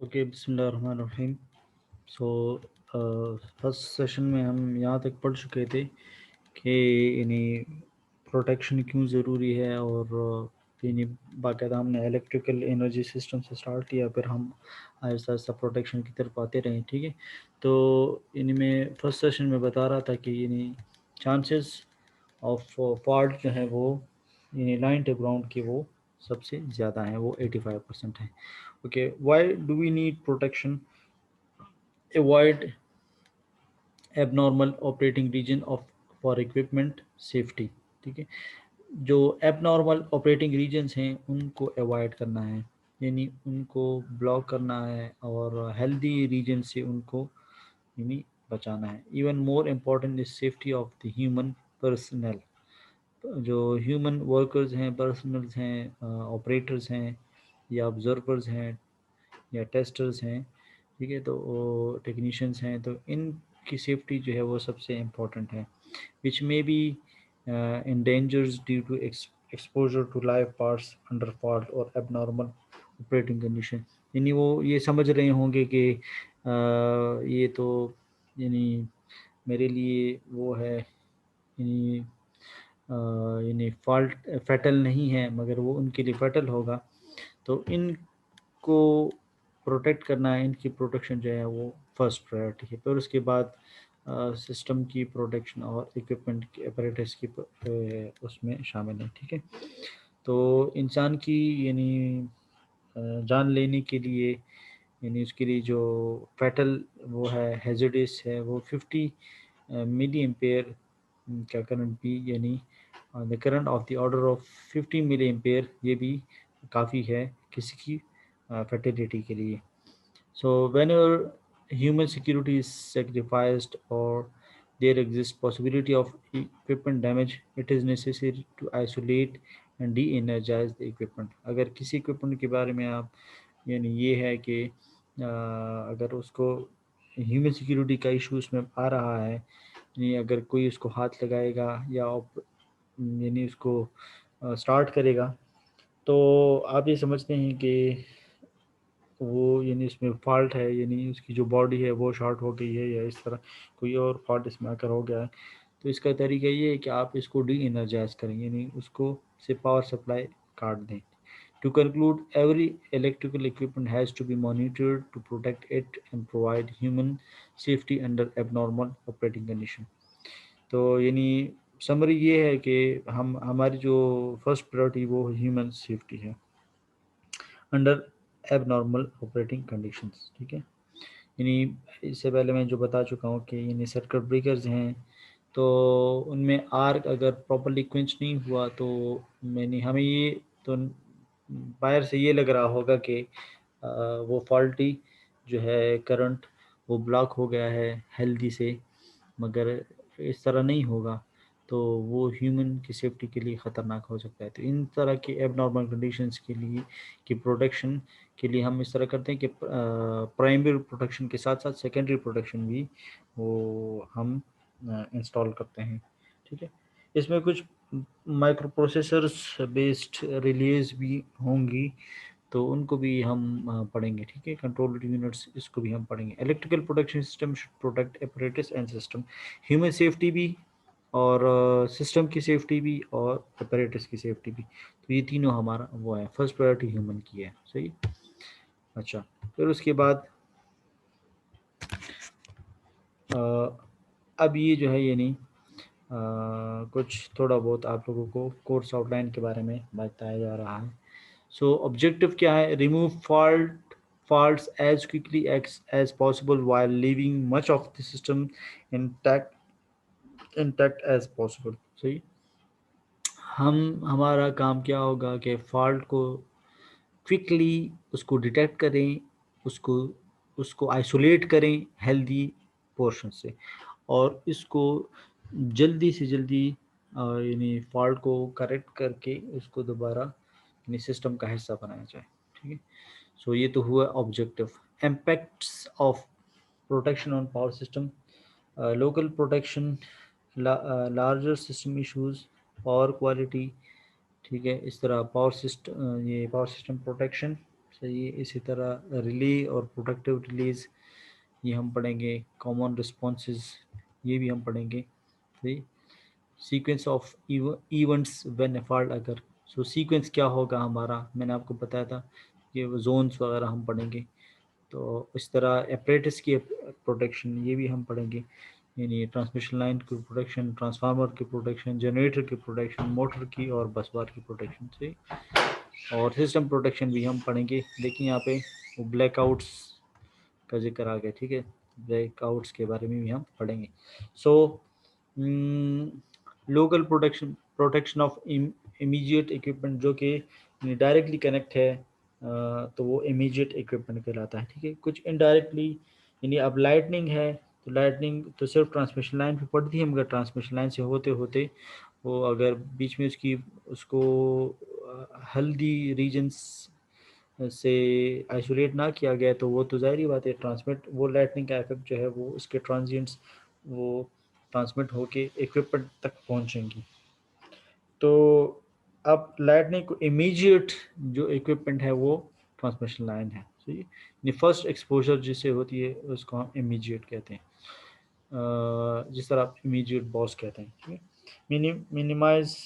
Okay, बिस्मिल्लाहिर्रहमानिर्रहीम। So first session में हम यहाँ तक पढ़ चुके थे कि यानी प्रोटेक्शन क्यों ज़रूरी है, और यानी बाकायदा हमने इलेक्ट्रिकल एनर्जी सिस्टम से स्टार्ट किया, फिर हम आहिस्ता आहिस्ता प्रोटेक्शन की तरफ आते रहे। ठीक है, तो यानी मैं फर्स्ट सेशन में बता रहा था कि यानी चांसेस ऑफ फॉल्ट जो है वो यानी लाइन टू ग्राउंड की वो सबसे ज़्यादा है, वो 85% है। Okay, why do we need protection? Avoid abnormal operating reason of for equipment safety. ठीक है, जो एबनॉर्मल ऑपरेटिंग रीजन्स हैं उनको अवॉइड करना है, यानी उनको ब्लॉक करना है, और हेल्दी रीजन से उनको यानी बचाना है। Even more important is safety of the human personal. जो ह्यूमन वर्कर्स हैं, पर्सनल्स हैं, ऑपरेटर्स हैं, या ऑब्जर्वर्स हैं, या टेस्टर्स हैं, ठीक है, तो टेक्नीशियंस हैं, तो इनकी सेफ्टी जो है वो सबसे इम्पोर्टेंट है, which may be endangered due to exposure to live parts under fault or abnormal operating condition। यानी वो ये समझ रहे होंगे कि ये तो यानी मेरे लिए वो है, यानी यानी फॉल्ट फैटल नहीं है, मगर वो उनके लिए फैटल होगा। तो इनको प्रोटेक्ट करना है, इनकी प्रोटेक्शन जो है वो फर्स्ट प्रायोरिटी है। फिर उसके बाद सिस्टम की प्रोटेक्शन और इक्विपमेंट की अपरेटस की उसमें शामिल है। ठीक है, तो इंसान की यानी जान लेने के लिए, यानी उसके लिए जो फैटल वो है, हैजर्डस है, वो 50 मिली एम्पेयर का करंट भी, यानी the current of the order of 50 milli ampere, ये भी काफ़ी है किसी की फर्टिलिटी के लिए। So whenever human security is sacrificed or there exists possibility of equipment damage, it is necessary to isolate and de-energize the equipment। अगर किसी equipment के बारे में आप यानी ये है कि अगर उसको ह्यूमन सिक्योरिटी का इशू उसमें आ रहा है, यानी अगर कोई उसको हाथ लगाएगा या यानी उसको स्टार्ट करेगा, तो आप ये समझते हैं कि वो यानी इसमें फॉल्ट है, यानी उसकी जो बॉडी है वो शॉर्ट हो गई है, या इस तरह कोई और फॉल्ट इसमें आकर हो गया है। तो इसका तरीका ये है कि आप इसको डी एनर्जाइज करें, यानी उसको से पावर सप्लाई काट दें। To conclude, every electrical equipment has to be monitored to protect it and provide human safety under abnormal operating condition. तो यानी समरी ये है कि हम हमारी जो फर्स्ट प्रायोरिटी वो ह्यूमन सेफ्टी है अंडर एबनॉर्मल ऑपरेटिंग कंडीशंस। ठीक है, यानी इससे पहले मैं जो बता चुका हूँ कि यानी सर्किट ब्रेकर्स हैं, तो उनमें आर्क अगर प्रॉपर्ली क्विंच नहीं हुआ, तो मैंने हमें ये तो बाहर से ये लग रहा होगा कि वो फॉल्टी जो है करंट वो ब्लॉक हो गया है हेल्दी से, मगर इस तरह नहीं होगा, तो वो ह्यूमन की सेफ्टी के लिए ख़तरनाक हो सकता है। तो इन तरह की एबनॉर्मल कंडीशंस के लिए की प्रोटेक्शन के लिए हम इस तरह करते हैं कि प्राइमरी प्रोटेक्शन के साथ साथ सेकेंडरी प्रोटेक्शन भी वो हम इंस्टॉल करते हैं। ठीक है, इसमें कुछ माइक्रो प्रोसेसर्स बेस्ड रिलेज भी होंगी, तो उनको भी हम पढ़ेंगे। ठीक है, कंट्रोल यूनिट्स इसको भी हम पढ़ेंगे। Electrical protection system should protect apparatus and system, human safety भी, और सिस्टम की सेफ्टी भी, और apparatus की सेफ्टी भी। तो ये तीनों हमारा वो है, फर्स्ट प्रायोरिटी ह्यूमन की है। सही। अच्छा, फिर उसके बाद अ, अब ये जो है यानी कुछ थोड़ा बहुत आप लोगों को कोर्स आउटलाइन के बारे में बताया जा रहा है। सो ऑब्जेक्टिव क्या है? Remove faults as quickly as possible while leaving much of the system intact intact as possible। सही। हमारा काम क्या होगा कि फॉल्ट को क्विकली उसको डिटेक्ट करें, उसको उसको आइसोलेट करें हेल्दी पोर्शन से, और इसको जल्दी से जल्दी यानी फॉल्ट को करेक्ट करके उसको दोबारा यानी सिस्टम का हिस्सा बनाया जाए। ठीक है, सो ये तो हुआ objective. Impacts of protection on power system, local protection, larger system issues, power quality. ठीक है, इस तरह पावर सिस्टम, ये पावर सिस्टम प्रोटेक्शन सही है। इसी तरह रिले और प्रोडक्टिव रिलीज ये हम पढ़ेंगे। कॉमन रिस्पॉन्सेज ये भी हम पढ़ेंगे। सही। Sequence of events when A fault अगर, सो सीक्वेंस क्या होगा हमारा, मैंने आपको बताया था कि वो जोन्स वगैरह हम पढ़ेंगे। तो इस तरह अप्रेटिस की प्रोटेक्शन ये भी हम पढ़ेंगे, यानी ट्रांसमिशन लाइन की प्रोटेक्शन, ट्रांसफार्मर की प्रोटेक्शन, जनरेटर की प्रोटेक्शन, मोटर की और बस बार की प्रोटेक्शन से, और सिस्टम प्रोटेक्शन भी हम पढ़ेंगे। देखिए यहाँ पे वो ब्लैकआउट्स का जिक्र आ गया, ठीक है, ब्लैकआउट्स के बारे में भी हम पढ़ेंगे। So local protection of immediate equipment जो कि डायरेक्टली कनेक्ट है, तो वो इमीडिएट इक्विपमेंट कहलाता है, ठीक है। कुछ इनडायरेक्टली, यानी अब लाइटनिंग है तो लाइटनिंग तो सिर्फ ट्रांसमिशन लाइन पे पड़ती है, मगर ट्रांसमिशन लाइन से होते होते वो अगर बीच में उसको हेल्दी रीजन्स से आइसोलेट ना किया गया तो वो तो ज़ाहिर बात है ट्रांसमिट, वो लाइटनिंग का इफेक्ट जो है वो उसके ट्रांजिएंट्स वो ट्रांसमिट होके इक्विपमेंट तक पहुंचेंगी। तो अब लाइटनिंग को इमीडिएट जो इक्विपमेंट है वो ट्रांसमिशन लाइन है, सही है। फर्स्ट एक्सपोजर जिसे होती है उसको हम इमीडिएट कहते हैं, जिस तरह आप इमीडिएट बॉस कहते हैं, ठीक है। Minimise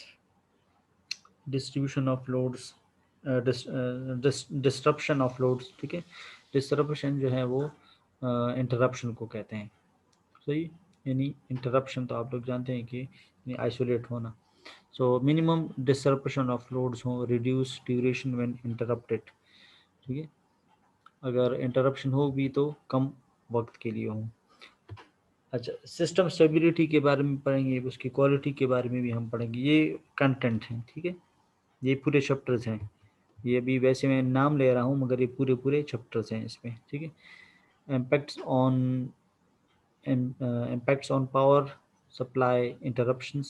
distribution of loads, disruption of loads, ठीक है। डिस्ट्रप्शन जो है वो इंटरप्शन को कहते हैं, सही। यानी इंटरप्शन तो आप लोग जानते हैं कि आइसोलेट होना। सो मिनिमम डिस्टरप्शन ऑफ लोड्स हो, रिड्यूस ड्यूरेशन व्हेन इंटरप्टेड, ठीक है। अगर इंटरप्शन हो भी तो कम वक्त के लिए हो। अच्छा, सिस्टम स्टेबिलिटी के बारे में पढ़ेंगे, उसकी क्वालिटी के बारे में भी हम पढ़ेंगे। ये कंटेंट है, ठीक है, ये पूरे चैप्टर्स हैं। ये अभी वैसे मैं नाम ले रहा हूँ मगर ये पूरे पूरे चैप्टर्स हैं इसमें, ठीक है। Impacts on impacts on power supply interruptions,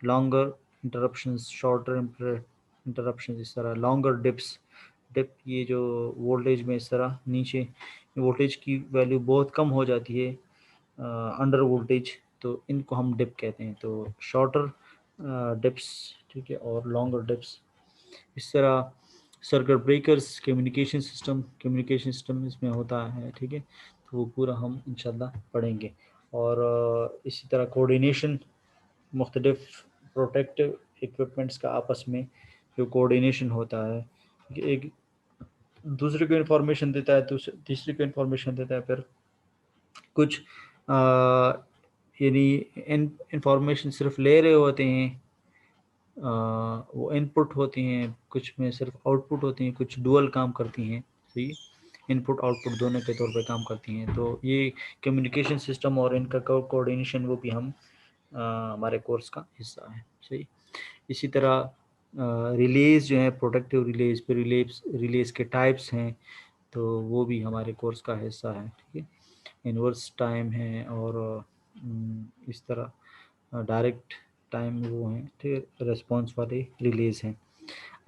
longer interruptions, shorter interruptions, इस तरह longer dips, डिप ये जो वोल्टेज में इस तरह नीचे वोल्टेज की वैल्यू बहुत कम हो जाती है अंडर वोल्टेज, तो इनको हम डिप कहते हैं। तो शॉर्टर डिप्स, ठीक है, और लॉन्गर डिप्स। इस तरह सर्किट ब्रेकर्स, कम्युनिकेशन सिस्टम इसमें होता है, ठीक है। तो वो पूरा हम इंशाल्लाह पढ़ेंगे। और इसी तरह कोऑर्डिनेशन, मुख्तलिफ प्रोटेक्टिव इक्विपमेंट्स का आपस में जो कोऑर्डिनेशन होता है, एक दूसरे को इन्फॉर्मेशन देता है, तीसरे को इन्फॉर्मेशन देता है, फिर कुछ यानी इंफॉर्मेशन सिर्फ ले रहे होते हैं, वो इनपुट होती हैं, कुछ में सिर्फ आउटपुट होती हैं, कुछ डुअल काम करती हैं, सही, इनपुट आउटपुट दोनों के तौर पे काम करती हैं। तो ये कम्युनिकेशन सिस्टम और इनका कोऑर्डिनेशन वो भी हम हमारे कोर्स का हिस्सा है, सही। इसी तरह रिलेज जो है, प्रोटेक्टिव रिलेज पे रिलेज के टाइप्स हैं, तो वो भी हमारे कोर्स का हिस्सा है, ठीक है। इनवर्स टाइम है और इस तरह डायरेक्ट टाइम वो हैं, ठीक है, रेस्पॉन्स वाले रिलीज हैं।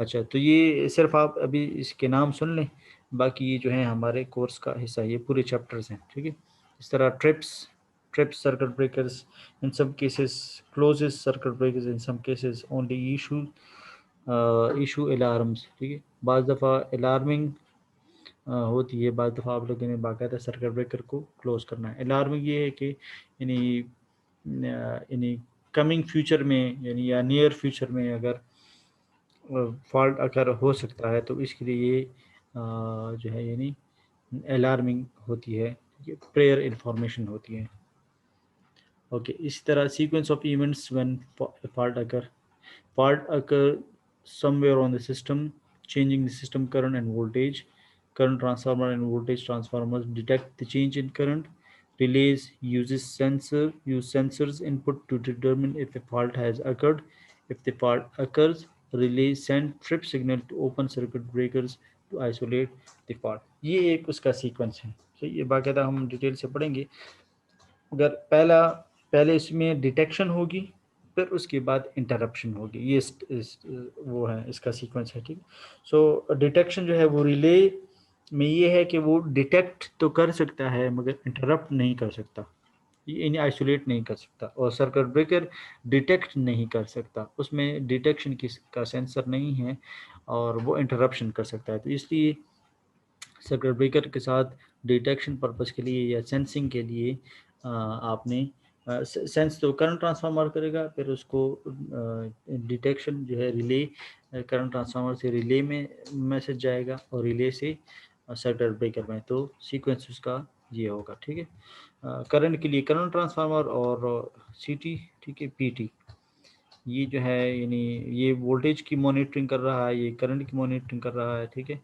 अच्छा, तो ये सिर्फ आप अभी इसके नाम सुन लें, बाकी ये जो है हमारे कोर्स का हिस्सा, ये पूरे चैप्टर्स हैं, ठीक है। इस तरह trips circuit breakers in some cases, closes circuit breakers in some cases, only issue alarms, ठीक है। बाज़ दफ़ा अलार्मिंग होती है, बाद दफ़ा आप लोगों ने बाकायदा सर्किट ब्रेकर को क्लोज करना है। अलार्मिंग ये है कि यानी यानी कमिंग फ्यूचर में, यानी या नियर फ्यूचर में अगर फॉल्ट अगर हो सकता है तो इसके लिए ये जो है यानी अलार्मिंग होती है, ठीक है, प्रेयर इन्फॉर्मेशन होती है। ओके, इसी तरह sequence of events when fault occur somewhere on the system, changing the system current and voltage. Current transformer and voltage transformers detect the change in current. Relays use sensors input to determine if a fault has occurred. If the fault occurs, relays send trip signal to open circuit breakers to isolate the fault. ये एक उसका sequence है, तो ये बाकायदा हम detail से पढ़ेंगे। अगर पहले इसमें डिटेक्शन होगी, फिर उसके बाद इंटरप्शन होगी, ये वो है इसका सीक्वेंस है, ठीक। सो डिटेक्शन जो है वो रिले में ये है कि वो डिटेक्ट तो कर सकता है मगर इंटरप्ट नहीं कर सकता, ये इन्हें आइसोलेट नहीं कर सकता। और सर्किट ब्रेकर डिटेक्ट नहीं कर सकता, उसमें डिटेक्शन का सेंसर नहीं है और वो इंटरप्शन कर सकता है। तो इसलिए सर्किट ब्रेकर के साथ डिटेक्शन पर्पस के लिए या सेंसिंग के लिए आपने सेंस तो करंट ट्रांसफार्मर करेगा, फिर उसको डिटेक्शन जो है रिले, करंट ट्रांसफार्मर से रिले में मैसेज जाएगा और रिले से सर्किट ब्रेकर में, तो सीक्वेंस उसका ये होगा। ठीक है, करंट के लिए करंट ट्रांसफार्मर और सीटी, ठीक है, पीटी, ये जो है यानी ये वोल्टेज की मॉनिटरिंग कर रहा है, ये करंट की मॉनिटरिंग कर रहा है। ठीक है,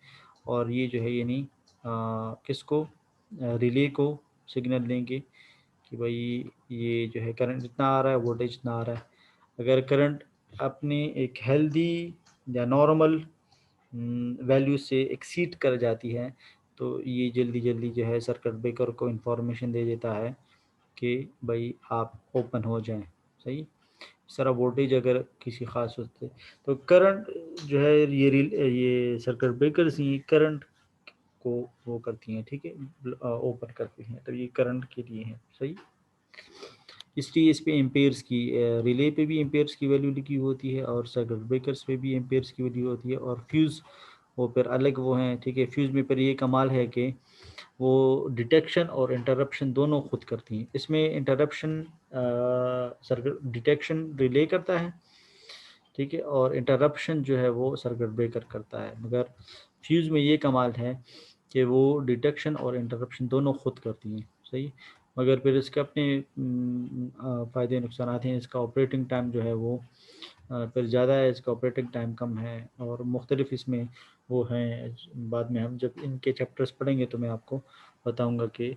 और ये जो है यानी किसको, रिले को सिग्नल देंगे कि भाई ये जो है करंट इतना आ रहा है, वोल्टेज इतना आ रहा है। अगर करंट अपने एक हेल्दी या नॉर्मल वैल्यू से एक्सीड कर जाती है, तो ये जल्दी जल्दी जो है सर्किट ब्रेकर को इन्फॉर्मेशन दे देता है कि भाई आप ओपन हो जाएं। सही, इस तरह वोल्टेज अगर किसी ख़ास होते, तो करंट जो है ये सर्किट ब्रेकर्स ही करंट को वो करती हैं। ठीक है, ओपन करती हैं, तो ये करंट के लिए है। सही, इसलिए इस पे एम्पेयर्स की, रिले पे भी एम्पेयर्स की वैल्यू लिखी होती है और सर्किट ब्रेकर्स पे भी एम्पेयर्स की वैल्यू होती है, और फ्यूज़ वो फिर अलग वो हैं। ठीक है, फ्यूज़ में फिर ये कमाल है कि वो डिटेक्शन और इंटरप्शन दोनों खुद करती हैं। इसमें इंटरप्शन सर्किट डिटेक्शन रिले करता है, ठीक है, और इंटरप्शन जो है वो सर्किट ब्रेकर करता है। मगर फ्यूज़ में ये कमाल है कि वो डिटेक्शन और इंटरप्शन दोनों खुद करती हैं। सही, मगर फिर इसके अपने फ़ायदे नुकसान हैं। इसका ऑपरेटिंग टाइम जो है वो फिर ज़्यादा है, इसका ऑपरेटिंग टाइम कम है, और मुख्तलिफ इसमें वो हैं। बाद में हम जब इनके चैप्टर्स पढ़ेंगे तो मैं आपको बताऊंगा कि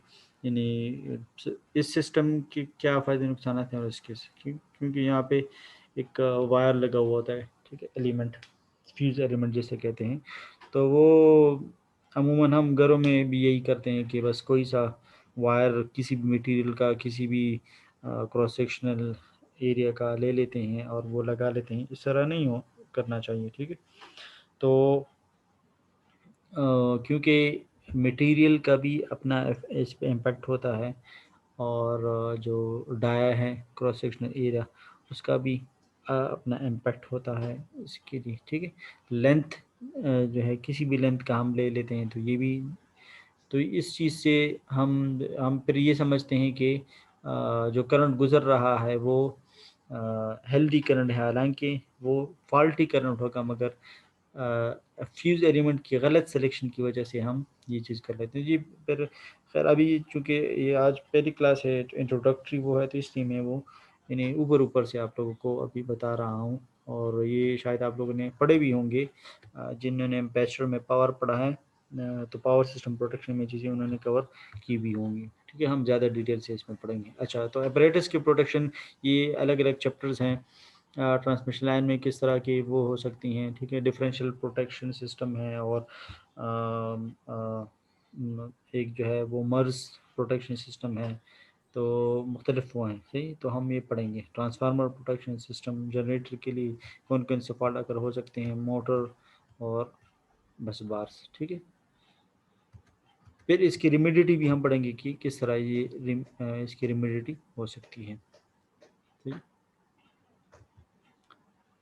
यानी इस सिस्टम के क्या फ़ायदे नुकसान हैं और इसके क्योंकि यहाँ पे एक वायर लगा हुआ होता है। ठीक है, एलिमेंट, फ्यूज़ एलिमेंट जिसे कहते हैं, तो वो अमूमन हम घरों में भी यही करते हैं कि बस कोई सा वायर किसी भी मटेरियल का, किसी भी क्रॉस सेक्शनल एरिया का ले लेते हैं और वो लगा लेते हैं। इस तरह नहीं हो करना चाहिए। ठीक है, तो क्योंकि मटेरियल का भी अपना इस पे इम्पेक्ट होता है, और जो डाया है क्रॉस सेक्शनल एरिया उसका भी अपना इम्पेक्ट होता है इसके लिए। ठीक है, लेंथ जो है किसी भी लेंथ का हम ले लेते हैं, तो ये भी, तो इस चीज़ से हम फिर ये समझते हैं कि जो करंट गुज़र रहा है वो हेल्दी करंट है, हालांकि वो फॉल्टी करंट होगा, मगर फ्यूज़ एलिमेंट की गलत सिलेक्शन की वजह से हम ये चीज़ कर लेते हैं जी। फिर खैर अभी चूँकि ये आज पहली क्लास है, इंट्रोडक्टरी वो है, तो इसलिए मैं वो यानी ऊपर ऊपर से आप लोगों को अभी बता रहा हूँ, और ये शायद आप लोगों ने पढ़े भी होंगे, जिन्होंने बैचलर में पावर पढ़ा है, तो पावर सिस्टम प्रोटेक्शन में चीज़ें उन्होंने कवर की भी होंगी। ठीक है, हम ज़्यादा डिटेल से इसमें पढ़ेंगे। अच्छा, तो अपरेटस की प्रोटेक्शन, ये अलग अलग चैप्टर्स हैं। ट्रांसमिशन लाइन में किस तरह की वो हो सकती हैं। ठीक है, डिफरेंशियल प्रोटेक्शन सिस्टम है, और एक जो है वो मर्ज प्रोटेक्शन सिस्टम है, तो मुख्तलिफ वो हैं। सही, तो हम ये पढ़ेंगे ट्रांसफार्मर प्रोटेक्शन सिस्टम, जनरेटर के लिए कौन कौन से फॉल्ट अगर हो सकते हैं, मोटर और बस बार्स। ठीक है, फिर इसकी रिमिडिटी भी हम पढ़ेंगे कि किस तरह ये इसकी रिमिडिटी हो सकती है। ठीक,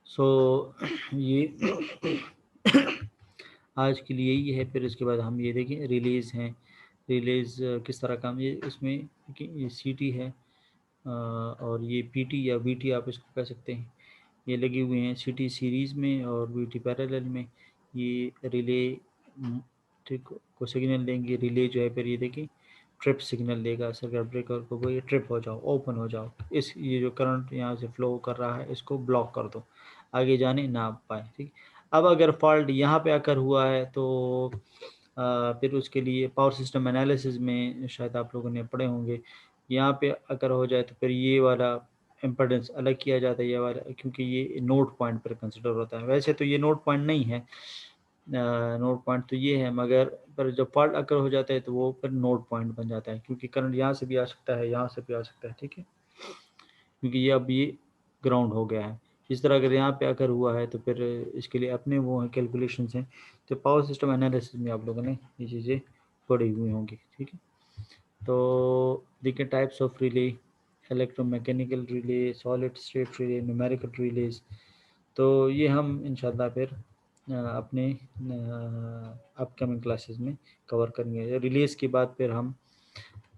सो ये आज के लिए ही है। फिर इसके बाद हम ये देखें रिलीज़ हैं, रिलीज़ किस तरह काम, ये इसमें देखिए ये सीटी है, और ये पीटी या वीटी आप इसको कह सकते हैं, ये लगे हुए हैं सीटी सीरीज़ में और वीटी पैरेलल में। ये रिले ठीक को सिग्नल देंगे, रिले जो है फिर ये देखिए ट्रिप सिग्नल देगा सर्किट ब्रेकर को, वो ये ट्रिप हो जाओ, ओपन हो जाओ, इस ये जो करंट यहाँ से फ्लो कर रहा है इसको ब्लॉक कर दो, आगे जाने ना पाए। ठीक, अब अगर फॉल्ट यहाँ पे आकर हुआ है तो फिर उसके लिए पावर सिस्टम एनालिसिस में शायद आप लोगों ने पढ़े होंगे, यहाँ पे अगर हो जाए तो फिर ये वाला इम्पेडेंस अलग किया जाता है, ये वाला, क्योंकि ये नोड पॉइंट पर कंसिडर होता है। वैसे तो ये नोड पॉइंट नहीं है, नोड पॉइंट तो ये है, मगर पर जब फॉल्ट अगर हो जाता है तो वो फिर नोड पॉइंट बन जाता है, क्योंकि करंट यहाँ से भी आ सकता है, यहाँ से भी आ सकता है। ठीक है, क्योंकि ये अब ये ग्राउंड हो गया है। इस तरह अगर यहाँ पे आकर हुआ है तो फिर इसके लिए अपने वो हैं कैलकुलेशंस हैं, तो पावर सिस्टम एनालिसिस में आप लोगों ने ये चीज़ें पढ़ी हुई होंगी। ठीक है, तो देखिए types of relay, electromechanical relay, solid state relay, numerical release, तो ये हम इंशाल्लाह फिर अपने अपकमिंग क्लासेस में कवर करेंगे। रिलीज़ के बाद फिर हम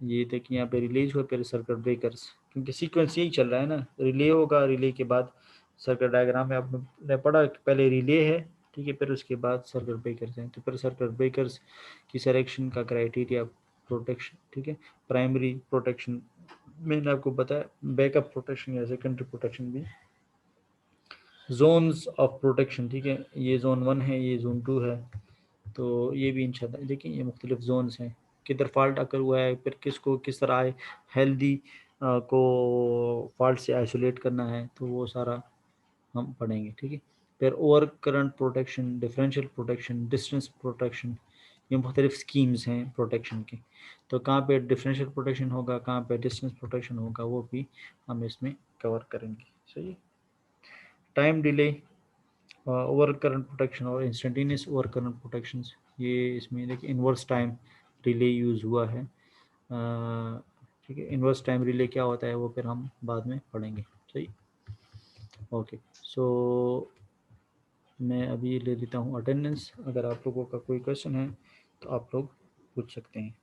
ये देखिए यहाँ पे रिलीज हुआ, फिर सर्किट ब्रेकर्स, क्योंकि सीक्वेंस यही चल रहा है ना, रिले होगा, रिले के बाद सर्किट डायग्राम में आपने पढ़ा कि पहले रिले है, ठीक है, फिर उसके बाद सर्किट ब्रेकर्स हैं। तो फिर सर्किट ब्रेकर्स की सिलेक्शन का क्राइटेरिया प्रोटेक्शन, ठीक है, प्राइमरी प्रोटेक्शन मैंने आपको बताया, बैकअप प्रोटेक्शन या सेकेंडरी प्रोटेक्शन भी, जोन्स ऑफ प्रोटेक्शन, ठीक है, ये जोन 1 है, ये जोन 2 है, तो ये भी इंशाल्लाह देखिए ये मुख्तलिफ जोन्स हैं, किधर फॉल्ट अकर हुआ है, फिर किसको किस तरह हेल्दी को फॉल्ट से आइसोलेट करना है, तो वो सारा हम पढ़ेंगे, ठीक है। फिर over current protection, differential protection, distance protection, ये मुख्तलिफ स्कीम्स हैं प्रोटेक्शन की। तो कहाँ पे डिफरेंशियल प्रोटेक्शन होगा, कहाँ पे डिस्टेंस प्रोटेक्शन होगा, वो भी हम इसमें कवर करेंगे। सही। Time delay, over current protection और इंस्टेंटेनियस ओवर करंट प्रोटेक्शन, ये इसमें देखिए इन्वर्स टाइम रिले यूज़ हुआ है, ठीक है। इन्वर्स टाइम रिले क्या होता है वो फिर हम बाद में पढ़ेंगे। सही। ओके, सो मैं अभी ले लेता हूँ अटेंडेंस, अगर आप लोगों का कोई क्वेश्चन है तो आप लोग पूछ सकते हैं।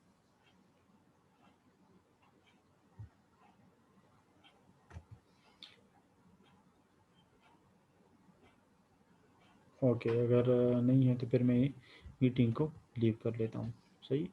ओके, अगर नहीं है तो फिर मैं मीटिंग को लीव कर लेता हूँ। सही।